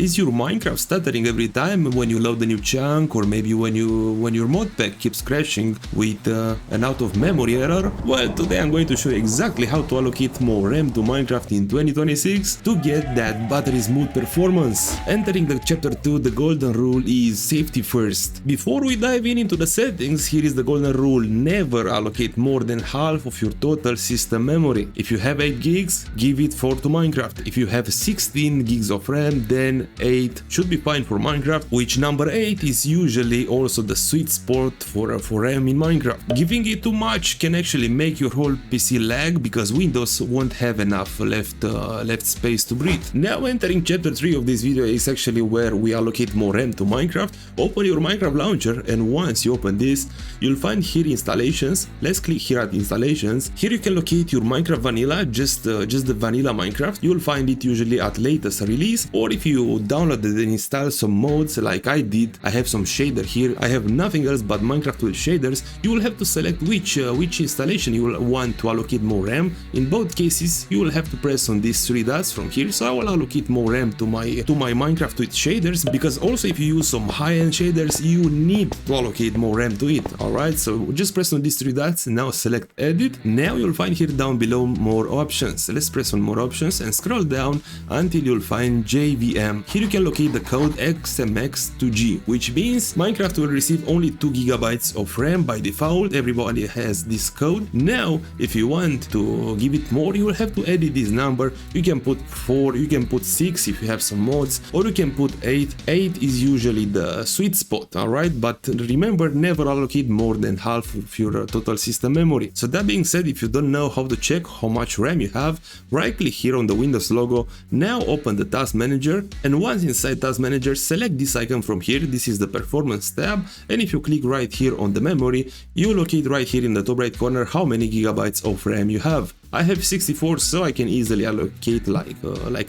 Is your Minecraft stuttering every time when you load a new chunk, or maybe when your modpack keeps crashing with an out of memory error? Well, today I'm going to show you exactly how to allocate more RAM to Minecraft in 2026 to get that battery smooth performance. Entering the chapter 2, the golden rule is safety first. Before we dive into the settings, here is the golden rule: never allocate more than half of your total system memory. If you have 8 gigs, give it 4 to Minecraft. If you have 16 gigs of RAM, then 8 should be fine for Minecraft, which number 8 is usually also the sweet spot for RAM in Minecraft. Giving it too much can actually make your whole PC lag because Windows won't have enough left space to breathe. Now entering chapter 3 of this video is actually where we allocate more RAM to Minecraft. Open your Minecraft launcher, and once you open this, you'll find here installations. Let's click here at installations. Here you can locate your Minecraft vanilla, just the vanilla Minecraft. You'll find it usually at latest release, or if you downloaded and install some mods like I did, I have some shader here, I have nothing else but Minecraft with shaders. You will have to select which installation you will want to allocate more RAM. In both cases you will have to press on these 3 dots from here, so I will allocate more RAM to my Minecraft with shaders, because also if you use some high-end shaders you need to allocate more RAM to it. Alright, so just press on these 3 dots, now select edit. Now you'll find here down below more options. Let's press on more options and scroll down until you'll find JVM. Here you can locate the code XMX2G, which means Minecraft will receive only 2 GB of RAM by default. Everybody has this code. Now if you want to give it more, you will have to edit this number. You can put 4, you can put 6 if you have some mods, or you can put 8. 8 is usually the sweet spot, alright, but remember, never allocate more than half of your total system memory. So that being said, if you don't know how to check how much RAM you have, right click here on the Windows logo. Now open the Task Manager, and once inside Task Manager, select this icon from here. This is the Performance tab, and if you click right here on the memory, you locate right here in the top right corner how many gigabytes of RAM you have. I have 64, so I can easily allocate like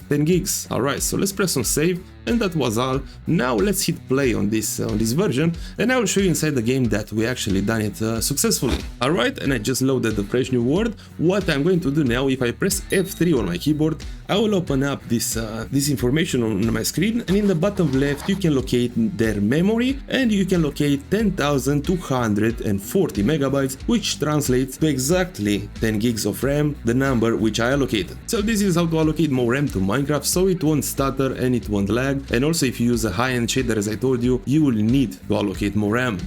10 gigs. Alright, so let's press on save, and that was all. Now let's hit play on this version, and I will show you inside the game that we actually done it successfully. Alright, and I just loaded the fresh new world. What I'm going to do now, if I press F3 on my keyboard, I will open up this information on my screen, and in the bottom left you can locate their memory, and you can locate 10,240 megabytes, which translates to exactly 10 gigs of RAM, the number which I allocated. So this is how to allocate more RAM to Minecraft, so it won't stutter and it won't lag. And also if you use a high-end shader, as I told you, you will need to allocate more RAM.